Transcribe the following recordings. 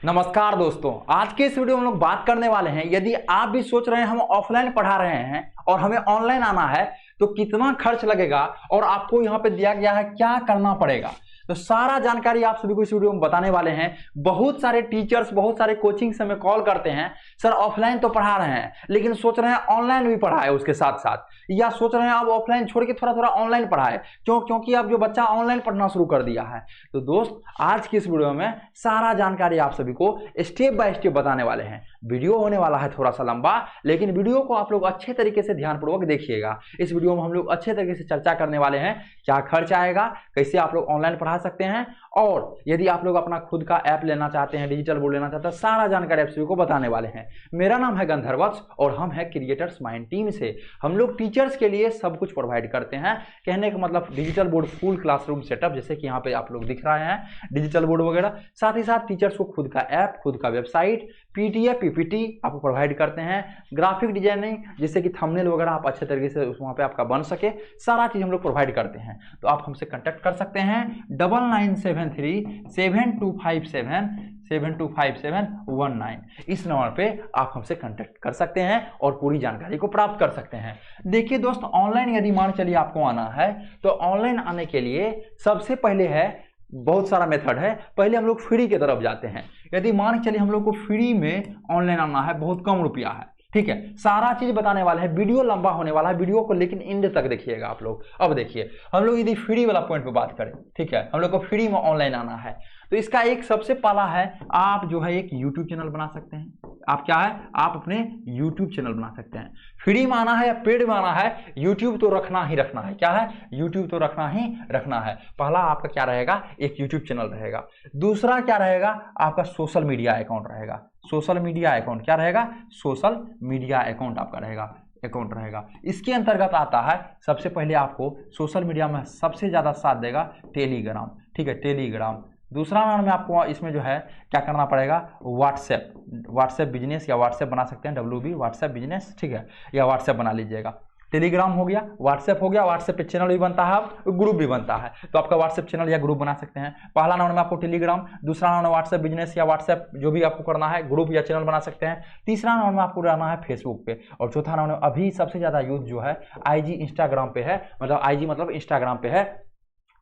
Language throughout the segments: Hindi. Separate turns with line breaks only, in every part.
नमस्कार दोस्तों, आज के इस वीडियो में हम लोग बात करने वाले हैं। यदि आप भी सोच रहे हैं हम ऑफलाइन पढ़ा रहे हैं और हमें ऑनलाइन आना है तो कितना खर्च लगेगा और आपको यहाँ पे दिया गया है क्या करना पड़ेगा, तो सारा जानकारी आप सभी को इस वीडियो में बताने वाले हैं। बहुत सारे टीचर्स, बहुत सारे कोचिंग से हमें कॉल करते हैं, सर ऑफलाइन तो पढ़ा रहे हैं लेकिन सोच रहे हैं ऑनलाइन भी पढ़ाए उसके साथ साथ, या सोच रहे हैं आप ऑफलाइन छोड़ के थोड़ा थोड़ा ऑनलाइन पढ़ाए क्योंकि अब जो बच्चा ऑनलाइन पढ़ना शुरू कर दिया है। तो दोस्त, आज की इस वीडियो में सारा जानकारी आप सभी को स्टेप बाय स्टेप बताने वाले हैं। वीडियो होने वाला है थोड़ा सा लंबा, लेकिन वीडियो को आप लोग अच्छे तरीके से ध्यानपूर्वक देखिएगा। इस वीडियो में हम लोग अच्छे तरीके से चर्चा करने वाले हैं क्या खर्च आएगा, कैसे आप लोग ऑनलाइन पढ़ा सकते हैं, और यदि आप लोग अपना खुद का ऐप लेना चाहते हैं, डिजिटल बोर्ड लेना चाहते हैं, सारा जानकारी आप सभी को बताने वाले हैं। मेरा नाम है गंधर्वक्ष और हम है क्रिएटर्स माइंड टीम से। हम लोग टीचर्स के लिए सब कुछ प्रोवाइड करते हैं। कहने का मतलब digital board, full classroom setup, जैसे कि यहाँ पे आप लोग दिख रहे हैं डिजिटल बोर्ड वगैरह। साथ ही साथ टीचर्स को खुद का ऐप, खुद का वेबसाइट, पीडीएफ, पीपीटी आपको प्रोवाइड करते हैं। ग्राफिक डिजाइनिंग, जैसे कि थंबनेल वगैरह आप अच्छे तरीके से वहाँ पे आपका बन सके, सारा चीज हम लोग प्रोवाइड करते हैं। तो आप हमसे कांटेक्ट कर सकते हैं 9973725719। इस नंबर पे आप हमसे कांटेक्ट कर सकते हैं और पूरी जानकारी को प्राप्त कर सकते हैं। देखिए दोस्त, ऑनलाइन यदि मान चलिए आपको आना है तो ऑनलाइन आने के लिए सबसे पहले है, बहुत सारा मेथड है। पहले हम लोग फ्री की तरफ जाते हैं। यदि मान चलिए हम लोग को फ्री में ऑनलाइन आना है, बहुत कम रुपया है, ठीक है, सारा चीज बताने वाला है। वीडियो लंबा होने वाला है, वीडियो को लेकिन एंड तक देखिएगा आप लोग। अब देखिए, हम लोग यदि फ्री वाला पॉइंट पे बात करें, ठीक है, हम लोग को फ्री में ऑनलाइन आना है तो इसका एक सबसे पहला है, आप जो है एक यूट्यूब चैनल बना सकते हैं। आप क्या है, आप अपने यूट्यूब चैनल बना सकते हैं। फ्री में आना है या पेड में आना है, यूट्यूब तो रखना ही रखना है। क्या है, यूट्यूब तो रखना ही रखना है। पहला आपका क्या रहेगा, एक यूट्यूब चैनल रहेगा। दूसरा क्या रहेगा, आपका सोशल मीडिया अकाउंट रहेगा। सोशल मीडिया अकाउंट क्या रहेगा, सोशल मीडिया अकाउंट आपका रहेगा। इसके अंतर्गत आता है, सबसे पहले आपको सोशल मीडिया में सबसे ज्यादा साथ देगा टेलीग्राम, ठीक है, टेलीग्राम। दूसरा नंबर में आपको इसमें जो है क्या करना पड़ेगा, व्हाट्सएप बिजनेस, या व्हाट्सएप बना सकते हैं, WB व्हाट्सएप बिजनेस, ठीक है, या व्हाट्सएप बना लीजिएगा। टेलीग्राम हो गया, व्हाट्सएप हो गया, व्हाट्सएप पे चैनल भी बनता है, ग्रुप भी बनता है, तो आपका व्हाट्सएप चैनल या ग्रुप बना सकते हैं। पहला नंबर में आपको टेलीग्राम, दूसरा नंबर में व्हाट्सएप बिजनेस या व्हाट्सएप, जो भी आपको करना है, ग्रुप या चैनल बना सकते हैं। तीसरा नंबर में आपको रहना है फेसबुक पे, और चौथा नंबर में अभी सबसे ज्यादा यूज जो है IG इंस्टाग्राम पे है, मतलब IG मतलब इंस्टाग्राम पे है।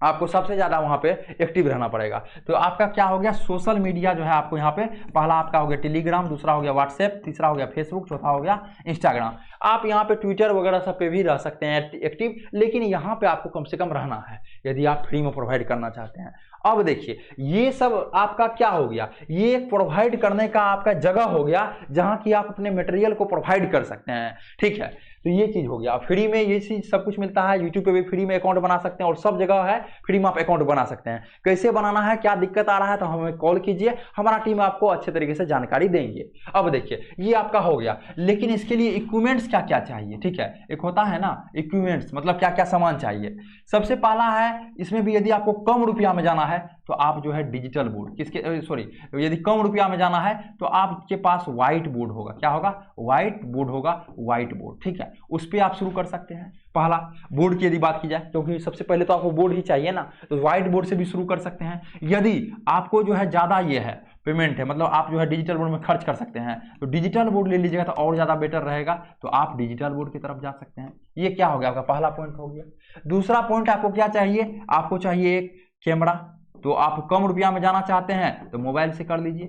आपको सबसे ज्यादा वहां पे एक्टिव रहना पड़ेगा। तो आपका क्या हो गया, सोशल मीडिया जो है आपको यहाँ पे, पहला आपका हो गया टेलीग्राम, दूसरा हो गया व्हाट्सएप, तीसरा हो गया फेसबुक, चौथा हो गया इंस्टाग्राम। आप यहाँ पे ट्विटर वगैरह सब पे भी रह सकते हैं एक्टिव, लेकिन यहाँ पे आपको कम से कम रहना है यदि आप फ्री में प्रोवाइड करना चाहते हैं। अब देखिए, ये सब आपका क्या हो गया, ये एक प्रोवाइड करने का आपका जगह हो गया जहां की आप अपने मटेरियल को प्रोवाइड कर सकते हैं, ठीक है। तो ये चीज हो गया, फ्री में ये चीज सब कुछ मिलता है। यूट्यूब पे भी फ्री में अकाउंट बना सकते हैं और सब जगह है फ्री में आप अकाउंट बना सकते हैं। कैसे बनाना है, क्या दिक्कत आ रहा है तो हमें कॉल कीजिए, हमारा टीम आपको अच्छे तरीके से जानकारी देंगे। अब देखिए, ये आपका हो गया, लेकिन इसके लिए इक्विपमेंट्स क्या क्या चाहिए, ठीक है, एक होता है ना इक्विपमेंट्स, मतलब क्या क्या सामान चाहिए। सबसे पहला है, इसमें भी यदि आपको कम रुपया में जाना है तो आप जो है डिजिटल बोर्ड, यदि कम रुपया में जाना है तो आपके पास व्हाइट बोर्ड होगा। क्या होगा, व्हाइट बोर्ड होगा, व्हाइट बोर्ड, ठीक है, उस पर आप शुरू कर सकते हैं। पहला बोर्ड की यदि बात की जाए, क्योंकि सबसे पहले तो आपको बोर्ड ही चाहिए ना, तो व्हाइट बोर्ड से भी शुरू कर सकते हैं। यदि आपको जो है ज्यादा ये है पेमेंट है, मतलब आप जो है डिजिटल बोर्ड में खर्च कर सकते हैं, तो डिजिटल बोर्ड ले लीजिएगा तो और ज्यादा बेटर रहेगा, तो आप डिजिटल बोर्ड की तरफ जा सकते हैं। ये क्या हो गया, आपका पहला पॉइंट हो गया। दूसरा पॉइंट आपको क्या चाहिए, आपको चाहिए एक कैमरा। तो आप कम रुपया में जाना चाहते हैं तो मोबाइल से कर लीजिए,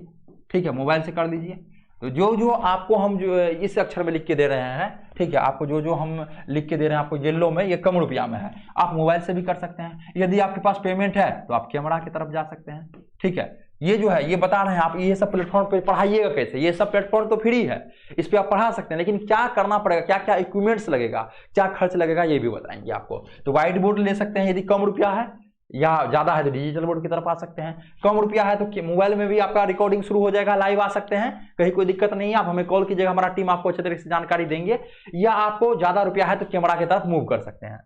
ठीक है, मोबाइल से कर लीजिए। तो जो आपको हम जो इस अक्षर में लिख के दे रहे हैं, ठीक है, आपको जो हम लिख के दे रहे हैं आपको येलो में, ये कम रुपया में है, आप मोबाइल से भी कर सकते हैं। यदि आपके पास पेमेंट है तो आप कैमरा की तरफ जा सकते हैं, ठीक है। ये जो है ये बता रहे हैं आप, ये सब प्लेटफॉर्म पे पढ़ाइएगा कैसे, ये सब प्लेटफॉर्म तो फ्री है, इस पे आप पढ़ा सकते हैं, लेकिन क्या करना पड़ेगा, क्या क्या इक्विपमेंट्स लगेगा, क्या खर्च लगेगा, ये भी बताएंगे आपको। तो व्हाइट बोर्ड ले सकते हैं यदि कम रुपया है, या ज्यादा है तो डिजिटल बोर्ड की तरफ आ सकते हैं। कम रुपया है तो मोबाइल में भी आपका रिकॉर्डिंग शुरू हो जाएगा, लाइव आ सकते हैं, कहीं कोई दिक्कत नहीं है। आप हमें कॉल कीजिएगा, हमारा टीम आपको अच्छे तरीके से जानकारी देंगे। या आपको ज्यादा रुपया है तो कैमरा की तरफ मूव कर सकते हैं।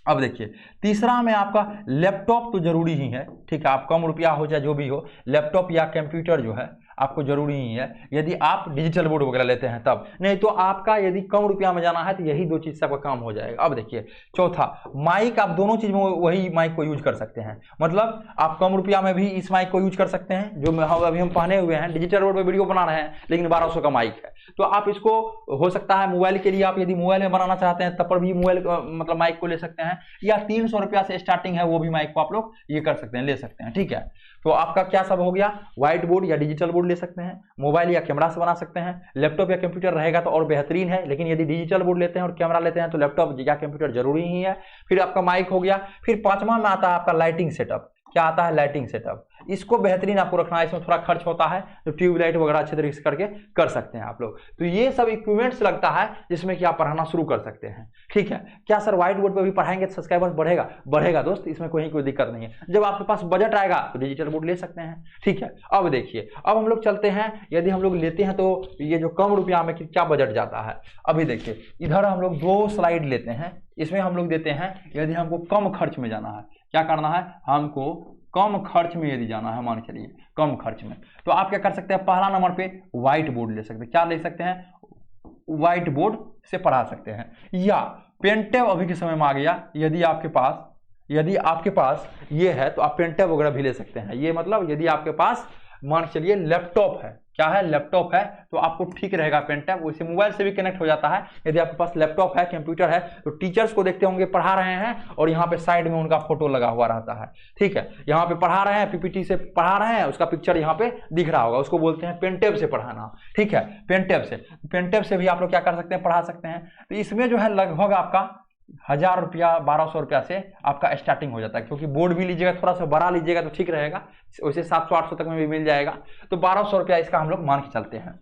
अब देखिए तीसरा में आपका लैपटॉप तो जरूरी ही है, ठीक है, आप कम रुपया हो चाहे जो भी हो, लैपटॉप या कंप्यूटर जो है आपको जरूरी ही है, यदि आप डिजिटल बोर्ड वगैरह लेते हैं तब, नहीं तो आपका यदि कम रुपया में जाना है तो यही दो चीज से आपका काम हो जाएगा। अब देखिए चौथा, माइक, आप दोनों चीज में वही माइक को यूज कर सकते हैं, मतलब आप कम रुपया में भी इस माइक को यूज कर सकते हैं जो अभी हम पहने हुए हैं, डिजिटल बोर्ड पर वीडियो बना रहे हैं लेकिन 1200 का माइक है, तो आप इसको हो सकता है मोबाइल के लिए, आप यदि मोबाइल में बनाना चाहते हैं तब पर भी मोबाइल मतलब माइक को ले सकते हैं, या 300 रुपया से स्टार्टिंग है वो भी माइक को आप लोग ये कर सकते हैं, ले सकते हैं, ठीक है। तो आपका क्या सब हो गया, व्हाइट बोर्ड या डिजिटल बोर्ड ले सकते हैं, मोबाइल या कैमरा से बना सकते हैं, लैपटॉप या कंप्यूटर रहेगा तो और बेहतरीन है, लेकिन यदि डिजिटल बोर्ड लेते हैं और कैमरा लेते हैं तो लैपटॉप या कंप्यूटर जरूरी ही है। फिर आपका माइक हो गया, फिर पांचवा में आता है आपका लाइटिंग सेटअप। क्या आता है, लाइटिंग सेटअप, इसको बेहतरीन आपको रखना है, इसमें थोड़ा खर्च होता है तो ट्यूबलाइट वगैरह अच्छे तरीके से करके कर सकते हैं आप लोग। तो ये सब इक्विपमेंट्स लगता है जिसमें कि आप पढ़ाना शुरू कर सकते हैं, ठीक है। क्या सर व्हाइट बोर्ड पर भी पढ़ाएंगे तो सब्सक्राइबर्स बढ़ेगा? बढ़ेगा दोस्त, इसमें कोई दिक्कत नहीं है। जब आपके पास बजट आएगा तो डिजिटल बोर्ड ले सकते हैं, ठीक है। अब देखिए, अब हम लोग चलते हैं, यदि हम लोग लेते हैं तो ये जो कम रुपया में क्या बजट जाता है। अभी देखिए इधर हम लोग 2 स्लाइड लेते हैं, इसमें हम लोग देते हैं यदि हमको कम खर्च में जाना है, क्या करना है, हमको कम खर्च में यदि जाना है, मान चलिए कम खर्च में, तो आप क्या कर सकते हैं, पहला नंबर पे व्हाइट बोर्ड ले सकते हैं। क्या ले सकते हैं, व्हाइट बोर्ड से पढ़ा सकते हैं, या पेंटेव अभी के समय में आ गया, यदि आपके पास ये है तो आप पेंटेव वगैरह भी ले सकते हैं। ये मतलब यदि आपके पास मान चलिए लैपटॉप है, क्या है, लैपटॉप है, तो आपको ठीक रहेगा पेंटेव, वैसे मोबाइल से भी कनेक्ट हो जाता है। यदि आपके पास लैपटॉप है, कंप्यूटर है, तो टीचर्स को देखते होंगे पढ़ा रहे हैं और यहाँ पे साइड में उनका फोटो लगा हुआ रहता है, ठीक है, यहाँ पे पढ़ा रहे हैं, पीपीटी से पढ़ा रहे हैं, उसका पिक्चर यहाँ पे दिख रहा होगा, उसको बोलते हैं पेंटेव से पढ़ाना, ठीक है। पेंटेव से भी आप लोग क्या कर सकते हैं, पढ़ा सकते हैं। तो इसमें जो है लगभग आपका 1000 रुपया 1200 रुपया से आपका स्टार्टिंग हो जाता है, क्योंकि बोर्ड भी लीजिएगा थोड़ा सा बड़ा लीजिएगा तो ठीक रहेगा, वैसे 700-800 तक में भी मिल जाएगा, तो 1200 रुपया इसका हम लोग मान के चलते हैं।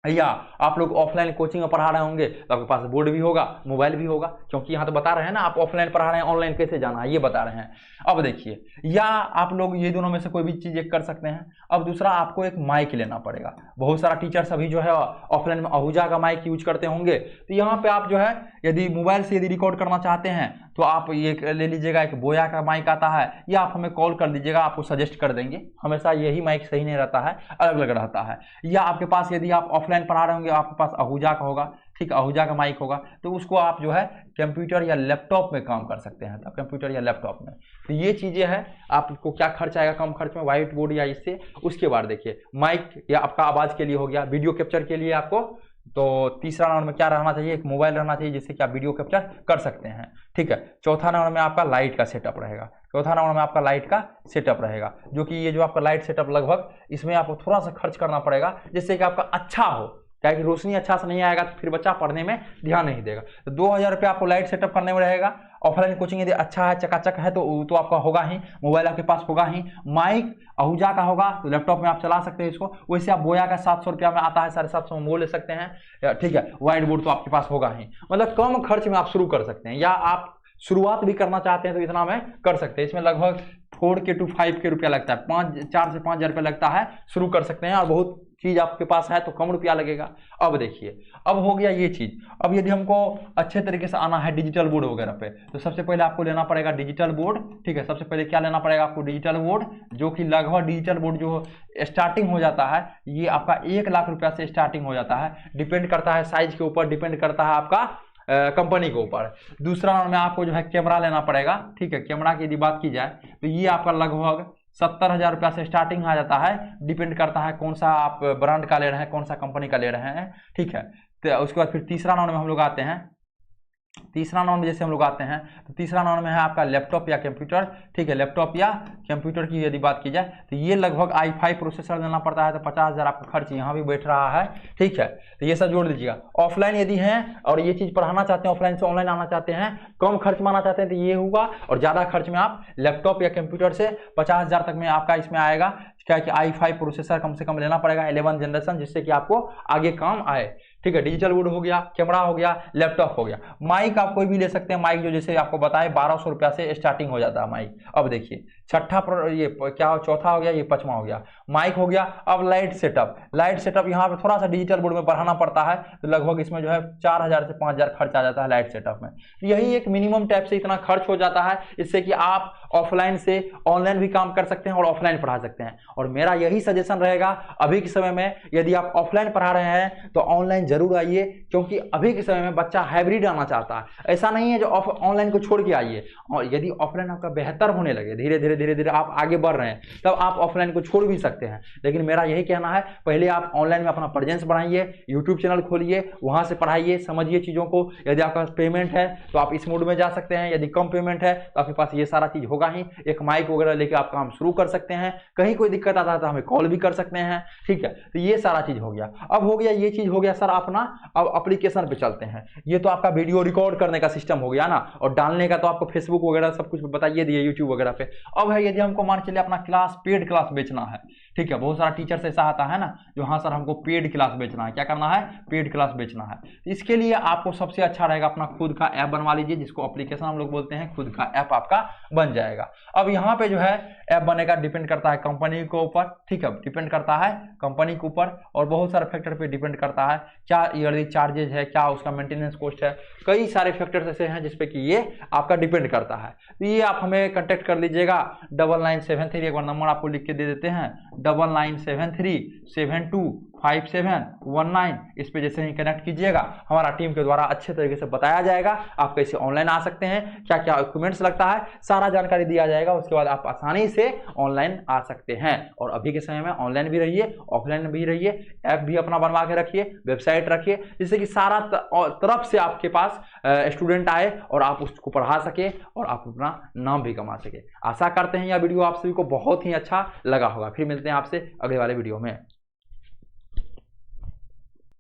या आप लोग ऑफलाइन कोचिंग में पढ़ा रहे होंगे तो आपके पास बोर्ड भी होगा, मोबाइल भी होगा, क्योंकि यहाँ तो बता रहे हैं ना आप ऑफलाइन पढ़ा रहे हैं, ऑनलाइन कैसे जाना है ये बता रहे हैं। अब देखिए, या आप लोग ये दोनों में से कोई भी चीज एक कर सकते हैं। अब दूसरा, आपको एक माइक लेना पड़ेगा। बहुत सारा टीचर्स अभी जो है ऑफलाइन में आहूजा का माइक यूज करते होंगे, तो यहाँ पे आप जो है यदि मोबाइल से यदि रिकॉर्ड करना चाहते हैं तो आप ये ले लीजिएगा, एक बोया का माइक आता है, या आप हमें कॉल कर दीजिएगा, आपको सजेस्ट कर देंगे। हमेशा यही माइक सही नहीं रहता है, अलग अलग रहता है। या आपके पास यदि आप ऑफलाइन पढ़ा रहे होंगे, आपके पास आहूजा का होगा, ठीक, आहूजा का माइक होगा, तो उसको आप जो है कंप्यूटर या लैपटॉप में काम कर सकते हैं, तो कंप्यूटर या लैपटॉप में। तो ये चीजें हैं, आपको क्या खर्च आएगा कम खर्च में, व्हाइट बोर्ड या इससे। उसके बाद देखिए माइक या आपका आवाज के लिए हो गया, वीडियो कैप्चर के लिए आपको, तो तीसरा नंबर में क्या रहना चाहिए, एक मोबाइल रहना चाहिए जिससे कि आप वीडियो कैप्चर कर सकते हैं, ठीक है। चौथा नंबर में आपका लाइट का सेटअप रहेगा, जो कि ये जो आपका लाइट सेटअप लगभग इसमें आपको थोड़ा सा खर्च करना पड़ेगा जिससे कि आपका अच्छा हो, क्या कि रोशनी अच्छा से नहीं आएगा तो फिर बच्चा पढ़ने में ध्यान नहीं देगा। तो 2000 रुपया आपको लाइट सेटअप करने में रहेगा। ऑफलाइन कोचिंग यदि अच्छा है, चकाचक है, तो आपका होगा ही, मोबाइल आपके पास होगा ही। माइक आहूजा का होगा तो लैपटॉप में आप चला सकते हैं इसको, वैसे आप बोया का 700 रुपया में आता है, 750 में वो ले सकते हैं, ठीक है। व्हाइट बोर्ड तो आपके पास होगा ही, मतलब कम खर्च में आप शुरू कर सकते हैं। या आप शुरुआत भी करना चाहते हैं तो इतना में कर सकते हैं। इसमें लगभग 4K to 5K रुपया लगता है, 4 से 5 हज़ार रुपया लगता है, शुरू कर सकते हैं। और बहुत चीज आपके पास है तो कम रुपया लगेगा। अब देखिए, अब हो गया ये चीज। अब यदि हमको अच्छे तरीके से आना है डिजिटल बोर्ड वगैरह पे, तो सबसे पहले आपको लेना पड़ेगा डिजिटल बोर्ड, ठीक है। सबसे पहले क्या लेना पड़ेगा आपको, डिजिटल बोर्ड, जो कि लगभग डिजिटल बोर्ड जो स्टार्टिंग हो जाता है ये आपका 1 लाख रुपया से स्टार्टिंग हो जाता है। डिपेंड करता है साइज के ऊपर, डिपेंड करता है आपका कंपनी के ऊपर। दूसरा नंबर में आपको जो है कैमरा लेना पड़ेगा, ठीक है। कैमरा की यदि बात की जाए तो ये आपका लगभग 70,000 रुपया से स्टार्टिंग आ जाता है। डिपेंड करता है कौन सा आप ब्रांड का ले रहे हैं, कौन सा कंपनी का ले रहे हैं, ठीक है। तो उसके बाद फिर तीसरा नंबर में हम लोग आते हैं। तीसरा नंबर में जैसे हम लोग आते हैं तो तीसरा नंबर में है आपका लैपटॉप या कंप्यूटर, ठीक है। लैपटॉप या कंप्यूटर की यदि बात की जाए तो ये लगभग i5 प्रोसेसर लेना पड़ता है, तो 50,000 आपका खर्च यहाँ भी बैठ रहा है, ठीक है। तो ये सब जोड़ दीजिएगा। ऑफलाइन यदि हैं और ये चीज पढ़ाना चाहते हैं, ऑफलाइन से ऑनलाइन आना चाहते हैं, कम खर्च में आना चाहते हैं तो ये होगा, और ज्यादा खर्च में आप लैपटॉप या कंप्यूटर से 50,000 तक में आपका इसमें आएगा। क्या कि i5 प्रोसेसर कम से कम लेना पड़ेगा 11 जनरेशन, जिससे कि आपको आगे काम आए, ठीक है। डिजिटल बोर्ड हो गया, कैमरा हो गया, लैपटॉप हो गया। माइक आप कोई भी ले सकते हैं, माइक जो जैसे आपको बताए 1200 रुपया से स्टार्टिंग हो जाता है माइक। अब देखिए ये क्या चौथा हो गया, ये पांचवा हो गया, माइक हो गया। अब लाइट सेटअप यहाँ पे थोड़ा सा डिजिटल बोर्ड में बढ़ाना पड़ता है, तो लगभग इसमें जो है 4000 से 5000 खर्च आ जाता है लाइट सेटअप में। यही एक मिनिमम टाइप से इतना खर्च हो जाता है, इससे कि आप ऑफलाइन से ऑनलाइन भी काम कर सकते हैं और ऑफलाइन पढ़ा सकते हैं। और मेरा यही सजेशन रहेगा अभी के समय में, यदि आप ऑफलाइन पढ़ा रहे हैं तो ऑनलाइन जरूर आइए, क्योंकि अभी के समय में बच्चा हाइब्रिड आना चाहता है। ऐसा नहीं है जो ऑनलाइन को छोड़ के आइए, और यदि ऑफलाइन आपका बेहतर होने लगे, धीरे धीरे आप आगे बढ़ रहे हैं, तब आप ऑफलाइन को छोड़ भी सकते हैं। लेकिन मेरा यही कहना है, पहले आप ऑनलाइन में अपना प्रेजेंस बढ़ाइए, यूट्यूब चैनल खोलिए, वहां से पढ़ाइए, समझिए चीजों को। यदि आपके पास पेमेंट है तो आप इस मोड में जा सकते हैं, यदि कम पेमेंट है तो आपके पास ये सारा चीज होगा ही। एक माइक वगैरह लेके आप काम शुरू कर सकते हैं, कहीं कोई दिक्कत आता है तो हमें कॉल भी कर सकते हैं, ठीक है। तो ये सारा चीज हो गया। अब हो गया ये चीज हो गया सर अपना। अब एप्लीकेशन पे चलते हैं। ये तो आपका वीडियो रिकॉर्ड करने का सिस्टम हो गया ना, और डालने का तो आपको फेसबुक वगैरह सब कुछ बताइए दिए, यूट्यूब वगैरह पे। अब है यदि हमको मान चलिए अपना क्लास, पेड क्लास बेचना है, ठीक है। बहुत सारा टीचर से ऐसा आता है ना जो हाँ सर हमको पेड क्लास बेचना है। क्या करना है? पेड क्लास बेचना है। इसके लिए आपको सबसे अच्छा रहेगा अपना खुद का ऐप बनवा लीजिए, जिसको एप्लीकेशन हम लोग बोलते हैं। खुद का ऐप आपका बन जाएगा। अब यहाँ पे जो है ऐप बनेगा, डिपेंड करता है कंपनी के ऊपर, ठीक है, डिपेंड करता है कंपनी के ऊपर, और बहुत सारे फैक्टर पे डिपेंड करता है। क्या ईयरली चार्जेज है, क्या उसका मेंटेनेंस कॉस्ट है, कई सारे फैक्टर्स ऐसे हैं जिसपे कि ये आपका डिपेंड करता है। तो ये आप हमें कांटेक्ट कर लीजिएगा 9973, एक बार नंबर आपको लिख के दे देते हैं, 9973725719। इस पे जैसे ही कनेक्ट कीजिएगा, हमारा टीम के द्वारा अच्छे तरीके से बताया जाएगा आप कैसे ऑनलाइन आ सकते हैं, क्या क्या डॉक्यूमेंट्स लगता है, सारा जानकारी दिया जाएगा। उसके बाद आप आसानी से ऑनलाइन आ सकते हैं। और अभी के समय में ऑनलाइन भी रहिए, ऑफलाइन भी रहिए, ऐप भी अपना बनवा के रखिए, वेबसाइट रखिए, जिससे कि सारा तरफ से आपके पास स्टूडेंट आए और आप उसको पढ़ा सके और आप अपना नाम भी कमा सके। आशा करते हैं यह वीडियो आप सभी को बहुत ही अच्छा लगा होगा। फिर मिलते हैं आपसे अगले वाले वीडियो में।